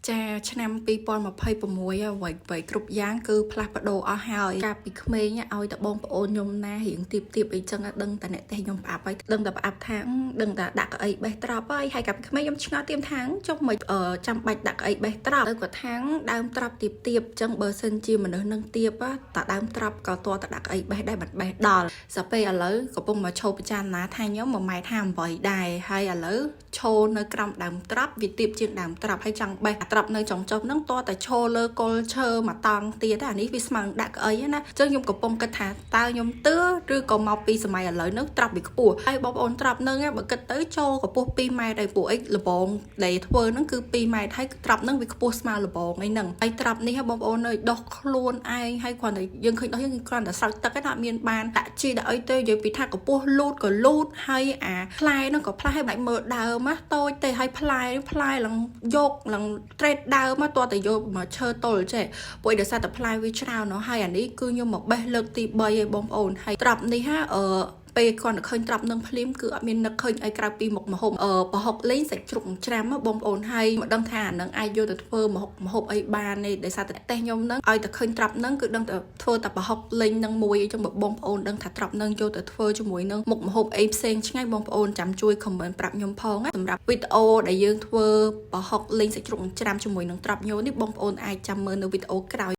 ចាឆ្នាំ2026អ្វីគ្រប់យ៉ាងគឺផ្លាស់ប្ដូរអស់ហើយកាលពីក្មេងឲ្យតែបងប្អូនខ្ញុំណារៀងទៀបអីចឹងដឹងតែអ្នកទេខ្ញុំផ្អាប់ហើយដឹងតែផ្អាប់ថាដឹងតែដាក់កៅអីបេះត្រប់ហើយកាលពីក្មេងខ្ញុំឆ្ងល់ទៀមថាចុះមិនចាំបាច់ដាក់កៅអីបេះត្រប់ទៅគាត់ថាដើមត្រប់ទៀបចឹងបើសិនជាមនុស្សនឹងទៀបតើដើមត្រប់ក៏តតែដាក់កៅអីបេះដែរបាត់បេះដល់ស្រាប់ពេលឥឡូវកំពុងមកឈោពិចារណាថាខ្ញុំ1.58ដែរហើយឥឡូវឈោនៅក្រោមដើមត្រប់វាទៀបជាងដើមត្រប់ហើយចង់បេះត្រប់នៅចុងចុះហ្នឹងតតែឈរលើគល់ឈើមកតង់ទៀតអានេះវាស្មើនឹងដាក់កៅអីណាអញ្ចឹងខ្ញុំកំពុងគិតថាតើខ្ញុំទឿឬក៏មកពីសម័យឥឡូវហ្នឹងត្រប់វាខ្ពស់ហើយបងប្អូនត្រប់ហ្នឹងបើគិតទៅចូលកម្ពស់2ម៉ែត្រហើយពួកអីលបងដែលធ្វើហ្នឹងគឺ2ម៉ែត្រហើយត្រប់ហ្នឹងវាខ្ពស់ស្មើលបងអីហ្នឹងហើយត្រប់នេះបងប្អូនអើយដោះខ្លួនឯងហើយគ្រាន់តែយើងឃើញដោះយើងគ្រាន់តែស្រោចទឹកឯណាអត់មានបានដាក់ជីដាក់អីទេនិយាយពីថាកម្ពស់លូតក៏លូតហើយអាផ្លែហ្នឹងក៏ផ្លែឲ្យមិនមើលដើមណាតូចទេហើយផ្លែឡើងយកឡើងត្រេតដើមតតែយកមកឈើទល់ចេះពួកដោយសារតែផ្លែវាច្រើនហើយអានេះគឺខ្ញុំមកបេះលើកទី3ឯងបងប្អូនហើយត្រប់នេះពេលគាត់ឃើញត្រប់នឹងភ្លាមគឺអត់មាននឹកឃើញអីក្រៅពីមុខម្ហូបប្រហុកលេងសាច់ជ្រូកច្រាំបងប្អូនហើយមកដឹងថាអានឹងអាចយកទៅធ្វើម្ហូបអីបានទេដោយសារតែតេះខ្ញុំនឹងឲ្យតែឃើញត្រប់នឹងគឺដឹងតែធ្វើតែប្រហុកលេងនឹងមួយអញ្ចឹងបងប្អូនដឹងថាត្រប់នឹងយកទៅធ្វើជាមួយនឹងមុខម្ហូបអីផ្សេងឆ្ងាញ់បងប្អូនចាំជួយ comment ប្រាប់ខ្ញុំផងសម្រាប់វីដេអូដែលយើងធ្វើប្រហុកលេងសាច់ជ្រូកច្រាំជាមួយនឹងត្រប់ញោនេះបងប្អូនអាចចាំមើលនៅវីដេអូក្រោយ